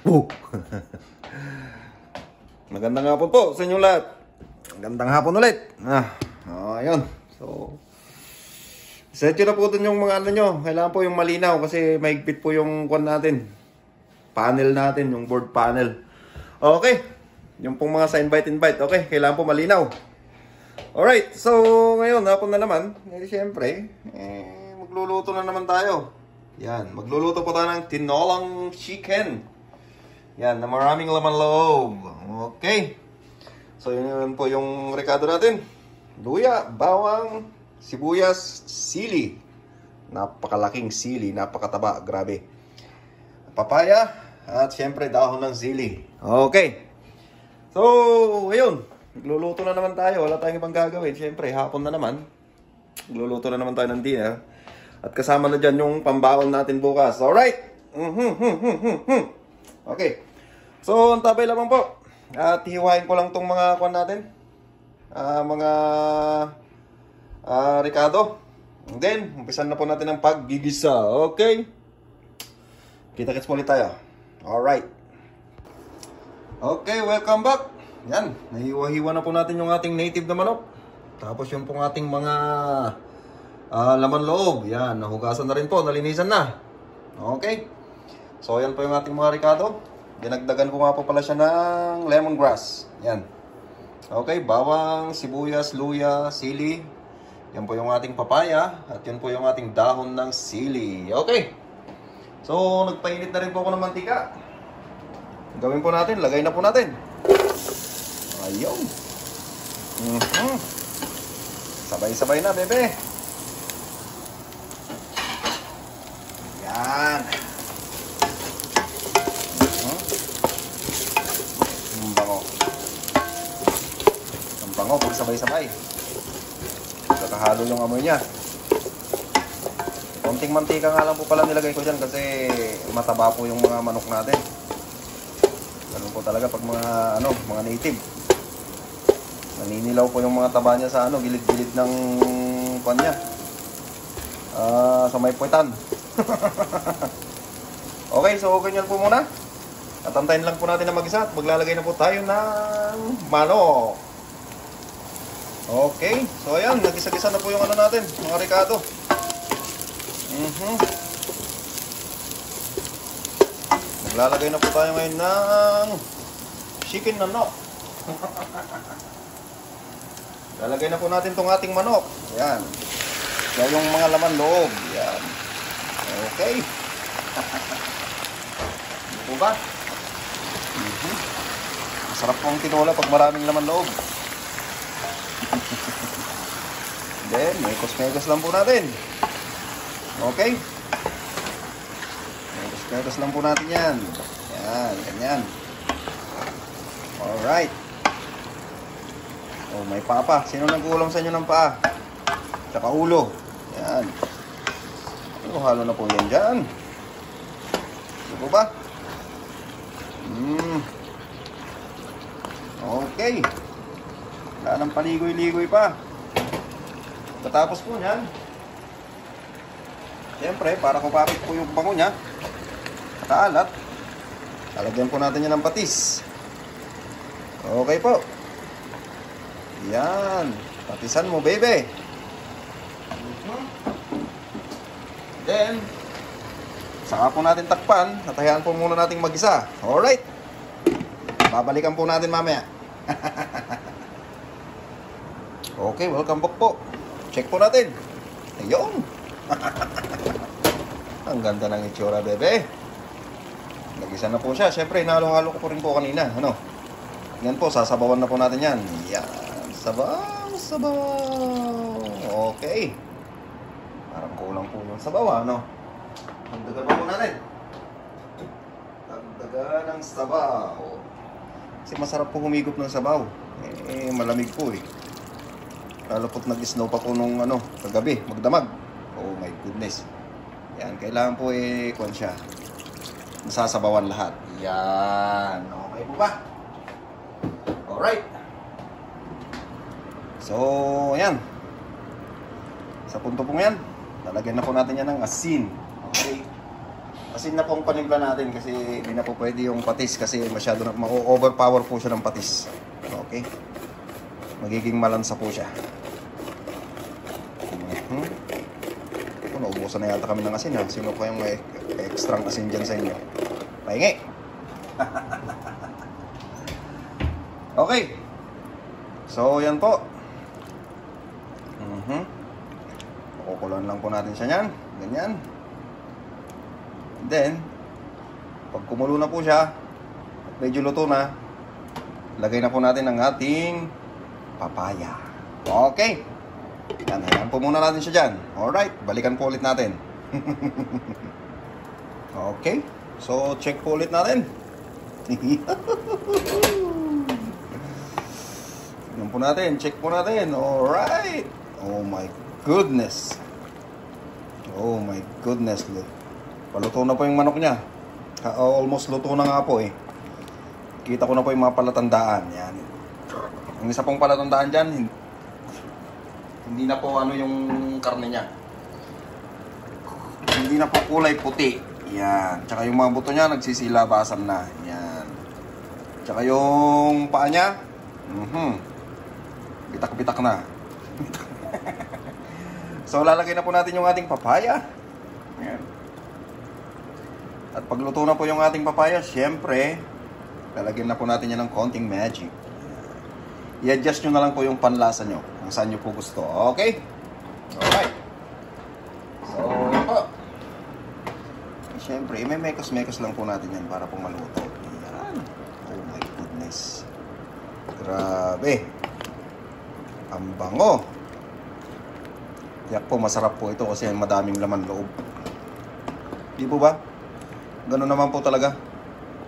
Oh. Magandang hapon po sa inyo lahat. Magandang hapon ulit. Ayun. So, set nyo na po dun yung mga ano nyo. Kailangan po yung malinaw kasi mahigpit po yung kwan natin. Panel natin, yung board panel. Okay. Yung pong mga sa invite. Okay, kailangan po malinaw. Alright, so ngayon, hapon na naman. Siyempre, magluluto na naman tayo. Yan, magluluto po tayo ng tinolang chicken. Yan, na maraming laman loob. Okay. So yun po yung rekado natin. Luya, bawang, sibuyas, sili. Napakalaking sili, napakataba, grabe. Papaya, at siyempre dahon ng sili. Okay. So, ayun. Magluluto na naman tayo. Wala tayong ibang gagawin. Siyempre, hapon na naman. Magluluto na naman tayo ng dinner. At kasama na dyan yung pambaon natin bukas. Alright. Okay. So, ang tabay lamang po. At hiwain ko lang tong mga kuwan natin. Mga Ricardo. And then, umpisan na po natin ang paggigisa. Okay. Kita-kits po ulit tayo. Alright. Okay, welcome back. Yan, nahiwa-hiwa na po natin yung ating native na manok. Tapos yung pong ating mga laman loob. Yan, nahugasan na rin po, nalinisan na. Okay. So, yan po yung ating mga Ricardo. Dinagdagan ko nga po pala siya ng lemongrass. Yan. Okay, bawang, sibuyas, luya, sili. Yan po yung ating papaya. At yan po yung ating dahon ng sili. Okay. So, nagpainit na rin po ako ng mantika. Gawin po natin, lagay na po natin. Ayun. Sabay-sabay na, bebe. Yan. Ang bango. Ang bango pag sabay-sabay. Kakahalo yung amoy niya. Konting mantika nga lang po pala nilagay ko dyan kasi mataba po yung mga manok natin. Ganun po talaga pag mga native. Naninilaw po yung mga taba niya sa gilid-gilid ng kwan niya. Sa may puwetan. Okay, so ganyan po muna. At antayin lang po natin na mag-isa at maglalagay na po tayo ng manok. Okay, so ayan, nagisa-gisa na po yung natin, mga Ricardo. Maglalagay na po tayo ngayon ng chicken manok. Lalagay na po natin itong ating manok. Yan. Kaya yung mga laman loob. Yan. Okay. Ano po ba? Masarap pong tinola pag maraming laman loob. Then, may kusmegas lang po natin. Okay. Kusmegas lang po natin yan. Yan, ganyan. Alright. Oh, may paa pa. Sino nag-ulam sa inyo ng paa? Tsaka ulo. Yan. Halo na po yan dyan. Ano ba? Okay. Wala nang paligoy-ligoy pa. Katapos po yan. Siyempre, para kupapit po yung bango niya. Kaalat. Lalagyan po natin yan ng patis. Okay po. Yan. Patisan mo, baby. Then, saka po natin takpan at hayaan po muna nating mag-isa. Alright. Babalikan po natin mamaya. Okay, welcome back po. Check po natin. Ayun. Ang ganda ng itsura, bebe. Nag-isa na po siya. Siyempre, hinalo-halo ko po rin po kanina. Yan po, sasabawan na po natin yan. Yan. Sabaw, sabaw. Okay. Parang kulang po yung sabaw, Dagdagan pa po natin. Dagdagan ng sabaw. Kasi masarap po humigop ng sabaw. Malamig po Lalo po't nag-snow pa po nung kagabi, magdamag. Oh my goodness. Yan, kailangan po kuwan siya. Masasabawan lahat. Yan. Okay po ba? Alright. So, ayan. Sa punto pong yan, lalagyan na po natin yan ng asin. Okay. asin na po ang panimpla natin kasi hindi na po pwede yung patis kasi masyado na ma-overpower po siya ng patis. Okay? Magiging malansa po siya. Naubusan na yata kami ng asin ha. Sino po yung may extra asin dyan sa inyo? Pahingi! Okay. So, yan po. Kukulan lang po natin siya yan. Ganyan. And then, pag kumulo na po siya, at medyo luto na, lagay na po natin ang ating papaya. Okay. Yan, hayaan po muna natin siya dyan. Alright, balikan po ulit natin. Okay. So, check po ulit natin. Tignan po natin, check po natin. Alright. Oh my goodness. Oh my goodness. Paluto na po yung manok niya. Almost luto na nga po eh. Kita ko na po yung mga palatandaan. Yan. Ang isa pong palatandaan dyan, hindi na po ano yung karne niya. Hindi na po kulay puti. Yan. Tsaka yung mga buto niya nagsisilabasan na. Yan. Tsaka yung paa niya, bitak-bitak na. So lalagay na po natin yung ating papaya. Yan. At pagluto na po yung ating papaya, syempre, lalagyan na po natin yan ng konting magic. I-adjust nyo na lang po yung panlasa nyo kung saan nyo po gusto. Okay? Alright. So, yun po. Siyempre, may mekos-mekos lang po natin yan para pong maluto. Yan. Oh my goodness. Grabe. Ang bango. Yak po, masarap po ito kasi madaming laman loob. Di po ba? Ganun naman po talaga.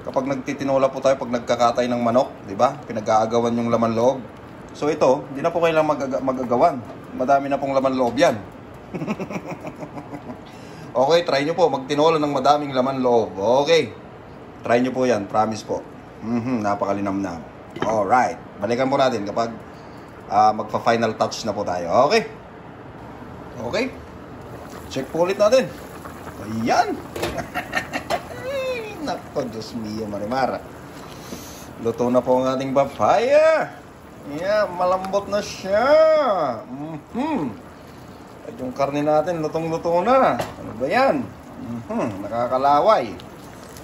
Kapag nagtitinola po tayo, pag nagkakatay ng manok, di ba? Pinag-aagawan yung laman loob. So ito, hindi na po kailangan mag-agawan. Madami na pong laman loob yan. Okay, try nyo po. Magtinola ng madaming laman loob. Okay. Try nyo po yan. Promise po. Napakalinamnam. Alright. Balikan po natin kapag magpa-final touch na po tayo. Okay. Okay. Check po ulit natin. Ayan. Nako, Diyos mio, Marimara. Luto na po ang ating papaya. Yeah, malambot na siya. At yung karne natin, lutong-luto na. Ano ba yan? Nakakalaway.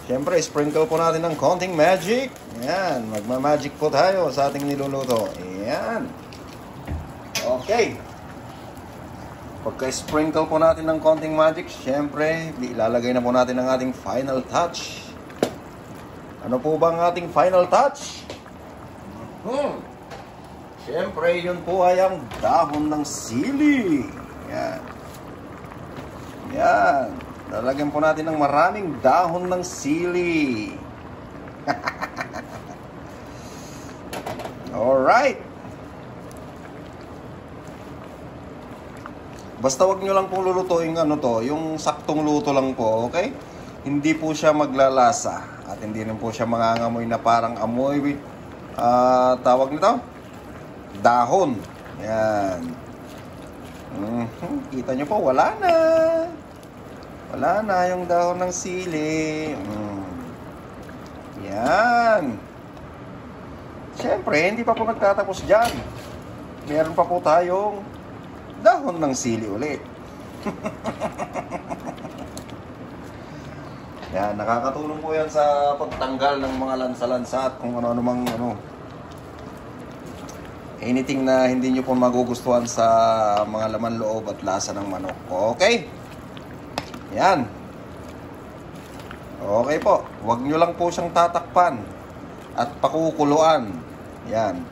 Siyempre, sprinkle po natin ng konting magic. Yan, magma-magic po tayo sa ating niluluto. Yan. Okay. Pagka-sprinkle po natin ng konting magic, siyempre, ilalagay na po natin ang ating final touch. Ano po ba ang ating final touch? Siyempre, yun po ay ang dahon ng sili. Yan. Yan. Lalagyan po natin ng maraming dahon ng sili. Alright. Basta wag nyo lang po lulutuin yung saktong luto lang po, okay? Hindi po siya maglalasa. At hindi rin po siya mangangamoy na parang amoy, tawag nito? Dahon. Yan. Kita nyo po, wala na. Wala na yung dahon ng sili. Yan. Siyempre, hindi pa po nagtatapos dyan. Meron pa po tayong dahon ng sili ulit. Yan, nakakatulong po yan sa pagtanggal ng mga lansa-lansa at kung ano-ano mang anything na hindi nyo po magugustuhan sa mga laman loob at lasa ng manok. Okay? Yan. Okay po. Huwag nyo lang po siyang tatakpan at pakukuluan. Yan.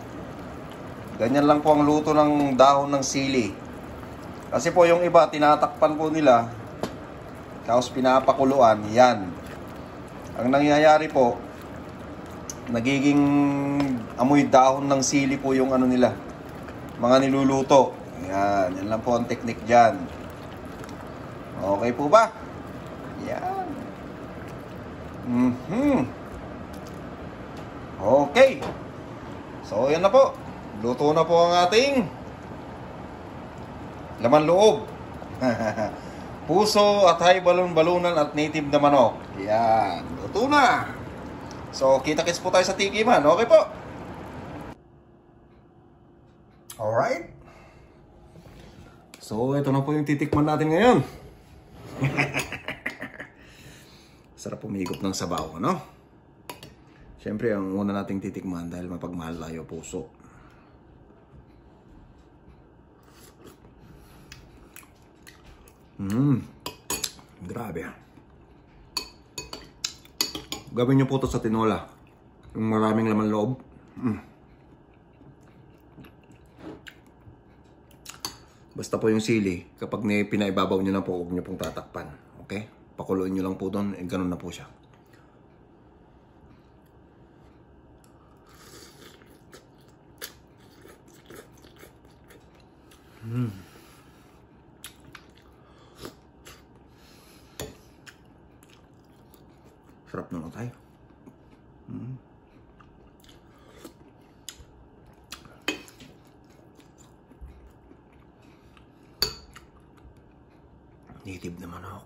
Ganyan lang po ang luto ng dahon ng sili. Kasi po yung iba, tinatakpan po nila, tapos pinapakuluan. Yan. Ang nangyayari po, nagiging amoy dahon ng sili po yung ano nila, mga niluluto. Yan. Yan lang po ang technique dyan. Okay po ba? Yan. Okay. So, yan na po. Luto na po ang ating laman loob. Puso at high balon-balunan at native na manok. Yan, luto na. So, kita-kits po tayo sa tikiman. Okay po? Alright. So, ito na po yung titikman natin ngayon. Sarap pumigop ng sabaw, no? Siyempre, ang una nating titikman dahil mapagmahal tayo puso. Grabe. Gawin nyo po ito sa tinola. Yung maraming laman loob. Basta po yung sili, kapag pinaibabaw nyo na po, huwag nyo pong tatakpan. Okay? Pakuluin nyo lang po doon, ganun na po siya. Sarap na tayo. Native naman ako.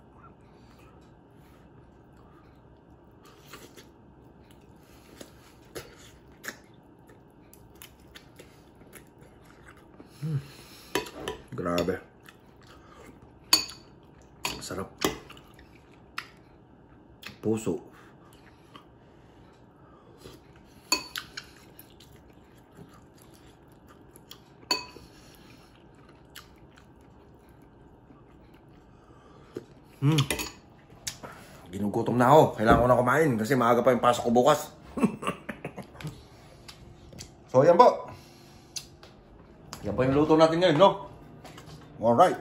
Grabe. Sarap. Puso. Ginugutom na ako. Kailangan ko na kumain kasi maaga pa yung pasok ko bukas. So, yan po. Yan po yung luto natin ngayon, no? Alright.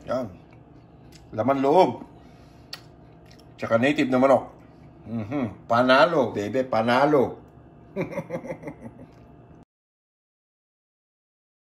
Yan. Laman loob. Tsaka native na manok. Panalo, baby. Panalo.